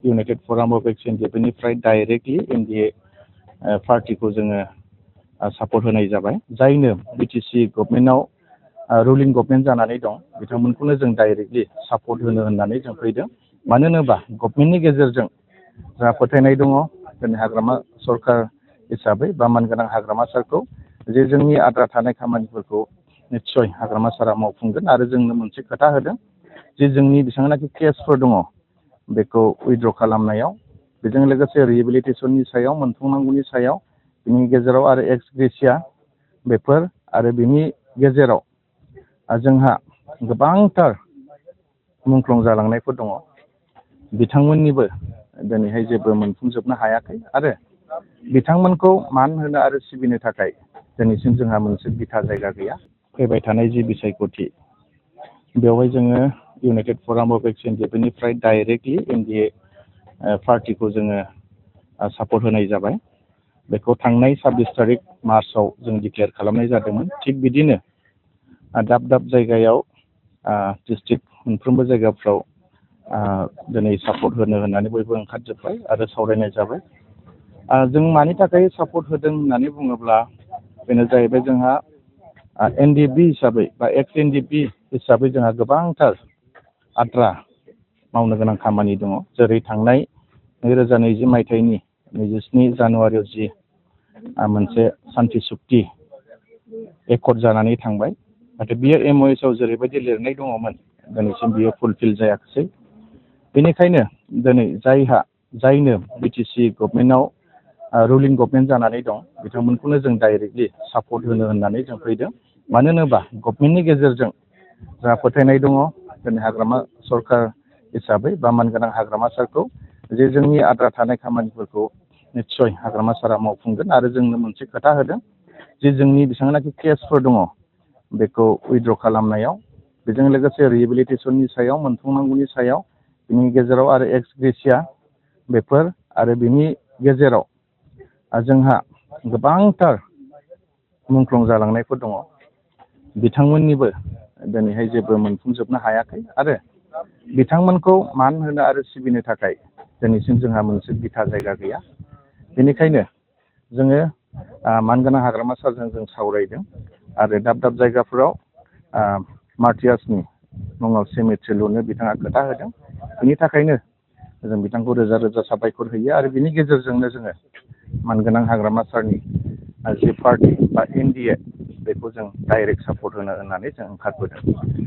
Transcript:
United front of ex एनडिएफनिफ्राय directly NDA पार्टिखौ जोङो सापर्ट होनाय जाबाय। जायनो बिटिसि गभर्नमेन्टआव रुलिं गभर्नमेन्ट जानानै दं बिथांमोनखौनो जों डाइरेक्टलि सापर्ट होनो होननानै जों फैदों। मानो होनोबा गभर्नमेन्टनि गेजेरजों जोंहा फोथायनाय दङ जोंनि हाग्रामा सरकार हिसाबै बा मानगोनां हाग्रामा सारखौ जे जोंनि आद्रा थानाय खामानिफोरखौ निस्सय हाग्रामा सारा मावफुंगोन आरो जोंनो मोनसे खोथा होदों जे जोंनि बेसेबांनाखि केसफोर दङ बेखौ उइथड्र खालामनायाव बेजों लोगोसे रिहेबिलिटेसननि सायाव मोनफुंनांगौनि सायाव बिनि गेजेराव आरो एक्स ग्रेसिया बेफोर आरो बिनि गेजेराव जोंहा गोबांथार मुंख्लं जालांनायफोर दङ बिथांमोननिबो दिनैहाय जेबो मोनफुंजोबनो हायाखै आरो बिथांमोनखौ मान होनो आरो सिबिनो थाखाय दिनैसिम जोंहा मोनसे बिथा जायगा गैया। फैबाय थानाय जि बिसायख'थि बेवहाय जोङो इउनाइटेड फराम अफ एक्स एनडिएफनिफ्राय डाइरेक्टलि एनडिए पार्टिखौ जोङो सापर्ट होनाय जाबाय। बेखौ थांनाय 26 तारिख मार्चआव जों डिक्लेयार खालामनाय जादोंमोन। थिग बिदिनो दाब दाब जायगायाव डिस्ट्रिक्ट मोनफ्रोमबो जायगाफ्राव दिनै सापर्ट होनो होननानै बयबो ओंखारजोब्बाय आरो सावरायनाय जाबाय। जों मानि थाखाय सापर्ट होदों होननानै बुङोब्ला बेनो जाहैबाय जोंहा एनडिएफबि हिसाबै बा एक्स एनडिएफबि हिसाबै जोंहा गोबांथार आद्रा मावनो गोनां खामानि दङ। जेरै थांनाय 2020 मायथाइनि 27 जानुवारियाव जि मोनसे सान्थि सुक्ति एकर्ड जानानै थांबाय नाथाय बियो एमअएसआव जेरैबायदि लिरनाय दङमोन दिनैसिम बियो फुलफिल जायाखिसै। बेनिखायनो दिनै जायनो बिटिसि गभर्नमेन्टआव रुलिं गभर्नमेन्ट जानानै दं बिथांमोनखौनो जों डाइरेक्टलि सापर्ट होनो होननानै जों फैदों। मानो होनोबा गभर्नमेन्टनि गेजेरजों जोंहा फोथायनाय दङ जोंनि हाग्रामा सरकार हिसाबै बा मानगोनां हाग्रामा सारखौ जे जोंनि आद्रा थानाय खामानिफोरखौ निस्सय हाग्रामा सारा मावफुंगोन आरो जोंनो मोनसे खोथा होदों जे जोंनि बेसेबांनाखि केसफोर दङ बेखौ उइथड्र खालामनायाव बेजों लोगोसे रिहेबिलिटेसननि सायाव मोनफुंनांगौनि सायाव बिनि गेजेराव आरो एक्स ग्रेसिया बेफोर आरो बिनि गेजेराव जोंहा गोबांथार मुंख्लं जालांनायफोर दङ बिथांमोननिबो दिनैहाय जेबो मोनफुंजोबनो हायाखै आरो बिथांमोनखौ मान होनो आरो सिबिनो थाखाय दिनैसिम जोंहा मोनसे बिथा जायगा गैया। बेनिखायनो जोङो मानगोनां हाग्रामा सारजों जों सावरायदों आरो दाब दाब जायगाफोराव मार्टियार्सनि मुङाव सेमेट्रि लुनो बिथाङा खोथा होदों। बिनि थाखायनो जों बिथांखौ रोजा रोजा साबायखर होयो आरो बिनि गेजेरजोंनो जोङो मानगोनां हाग्रामा सारनि जि पार्टि बा एनडिए बेखौ जों डाइरेक्ट सापर्ट होनो होननानै जों ओंखारबोदों।